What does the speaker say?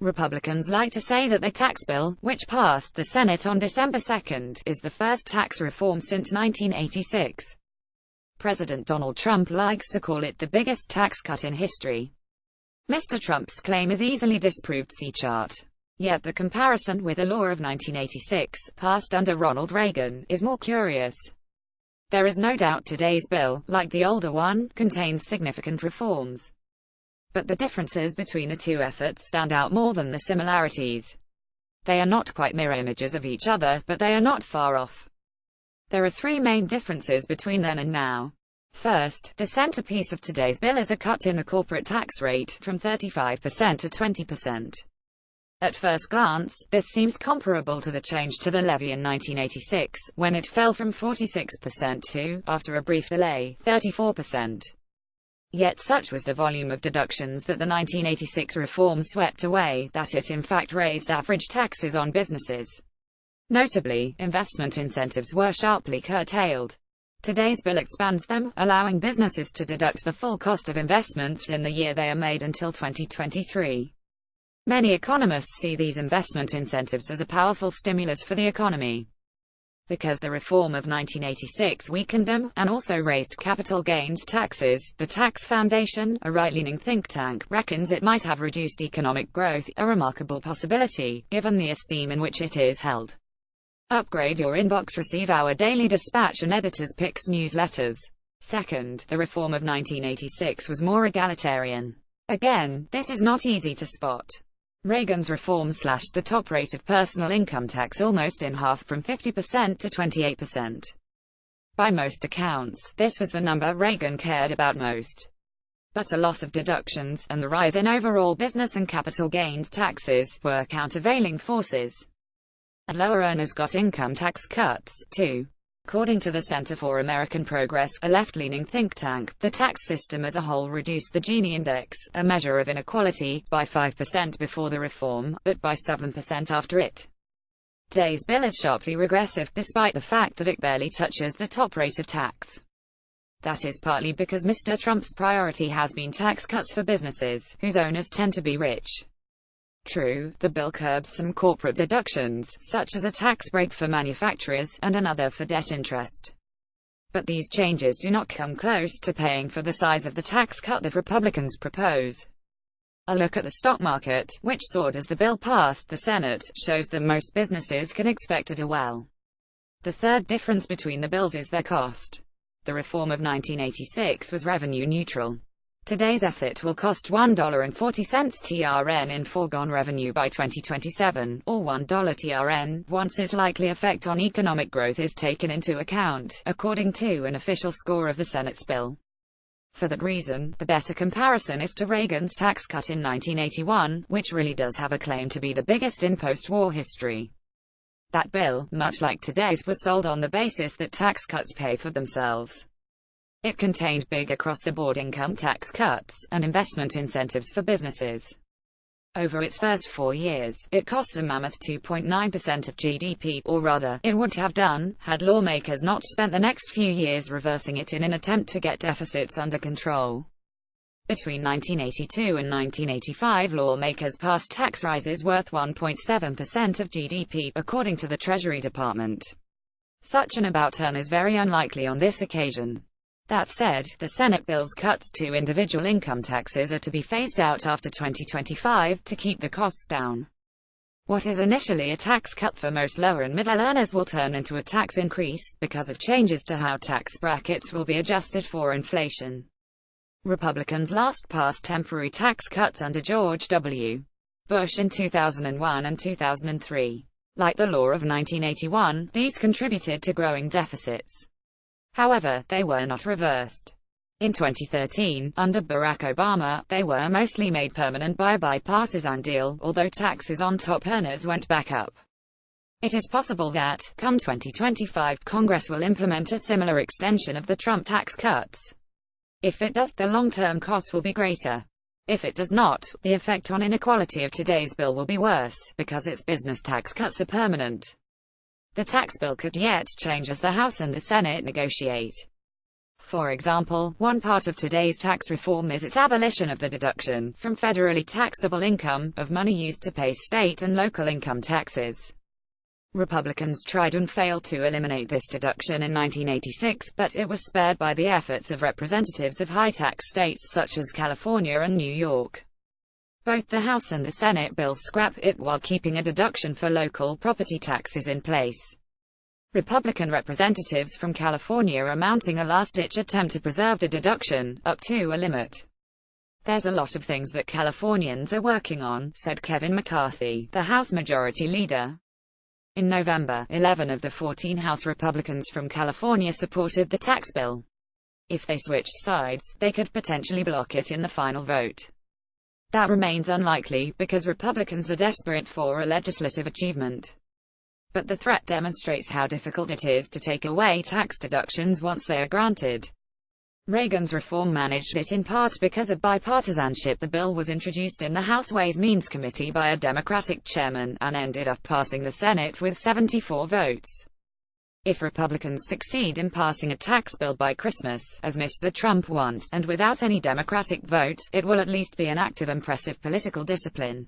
Republicans like to say that the tax bill, which passed the Senate on December 2, is the first tax reform since 1986. President Donald Trump likes to call it the biggest tax cut in history. Mr. Trump's claim is easily disproved, see chart. Yet the comparison with the law of 1986, passed under Ronald Reagan, is more curious. There is no doubt today's bill, like the older one, contains significant reforms. But the differences between the two efforts stand out more than the similarities. They are not quite mirror images of each other, but they are not far off. There are three main differences between then and now. First, the centerpiece of today's bill is a cut in the corporate tax rate, from 35% to 20%. At first glance, this seems comparable to the change to the levy in 1986, when it fell from 46% to, after a brief delay, 34%. Yet such was the volume of deductions that the 1986 reform swept away, that it in fact raised average taxes on businesses. Notably, investment incentives were sharply curtailed. Today's bill expands them, allowing businesses to deduct the full cost of investments in the year they are made until 2023. Many economists see these investment incentives as a powerful stimulus for the economy. Because the reform of 1986 weakened them, and also raised capital gains taxes, the Tax Foundation, a right-leaning think tank, reckons it might have reduced economic growth, a remarkable possibility, given the esteem in which it is held. Upgrade your inbox, receive our daily dispatch and editor's picks newsletters. Second, the reform of 1986 was more egalitarian. Again, this is not easy to spot. Reagan's reform slashed the top rate of personal income tax almost in half, from 50% to 28%. By most accounts, this was the number Reagan cared about most. But a loss of deductions, and the rise in overall business and capital gains taxes, were countervailing forces. Lower earners got income tax cuts, too. According to the Center for American Progress, a left-leaning think tank, the tax system as a whole reduced the Gini index, a measure of inequality, by 5% before the reform, but by 7% after it. Today's bill is sharply regressive, despite the fact that it barely touches the top rate of tax. That is partly because Mr. Trump's priority has been tax cuts for businesses, whose owners tend to be rich. True, the bill curbs some corporate deductions, such as a tax break for manufacturers, and another for debt interest. But these changes do not come close to paying for the size of the tax cut that Republicans propose. A look at the stock market, which soared as the bill passed the Senate, shows that most businesses can expect to do well. The third difference between the bills is their cost. The reform of 1986 was revenue neutral. Today's effort will cost $1.40 TRN in foregone revenue by 2027, or $1 TRN, once its likely effect on economic growth is taken into account, according to an official score of the Senate's bill. For that reason, the better comparison is to Reagan's tax cut in 1981, which really does have a claim to be the biggest in post-war history. That bill, much like today's, was sold on the basis that tax cuts pay for themselves. It contained big across-the-board income tax cuts, and investment incentives for businesses. Over its first 4 years, it cost a mammoth 2.9% of GDP, or rather, it would have done, had lawmakers not spent the next few years reversing it in an attempt to get deficits under control. Between 1982 and 1985, lawmakers passed tax rises worth 1.7% of GDP, according to the Treasury Department. Such an about-turn is very unlikely on this occasion. That said, the Senate bill's cuts to individual income taxes are to be phased out after 2025 to keep the costs down. What is initially a tax cut for most lower and middle earners will turn into a tax increase, because of changes to how tax brackets will be adjusted for inflation. Republicans last passed temporary tax cuts under George W. Bush in 2001 and 2003. Like the law of 1981, these contributed to growing deficits. However, they were not reversed. In 2013, under Barack Obama, they were mostly made permanent by a bipartisan deal, although taxes on top earners went back up. It is possible that, come 2025, Congress will implement a similar extension of the Trump tax cuts. If it does, the long-term costs will be greater. If it does not, the effect on inequality of today's bill will be worse, because its business tax cuts are permanent. The tax bill could yet change as the House and the Senate negotiate. For example, one part of today's tax reform is its abolition of the deduction from federally taxable income of money used to pay state and local income taxes. Republicans tried and failed to eliminate this deduction in 1986, but it was spared by the efforts of representatives of high-tax states such as California and New York. Both the House and the Senate bills scrap it while keeping a deduction for local property taxes in place. Republican representatives from California are mounting a last-ditch attempt to preserve the deduction, up to a limit. "There's a lot of things that Californians are working on," said Kevin McCarthy, the House Majority Leader. In November, 11 of the 14 House Republicans from California supported the tax bill. If they switched sides, they could potentially block it in the final vote. That remains unlikely, because Republicans are desperate for a legislative achievement. But the threat demonstrates how difficult it is to take away tax deductions once they are granted. Reagan's reform managed it in part because of bipartisanship. The bill was introduced in the House Ways and Means Committee by a Democratic chairman, and ended up passing the Senate with 74 votes. If Republicans succeed in passing a tax bill by Christmas, as Mr. Trump wants, and without any Democratic votes, it will at least be an act of impressive political discipline.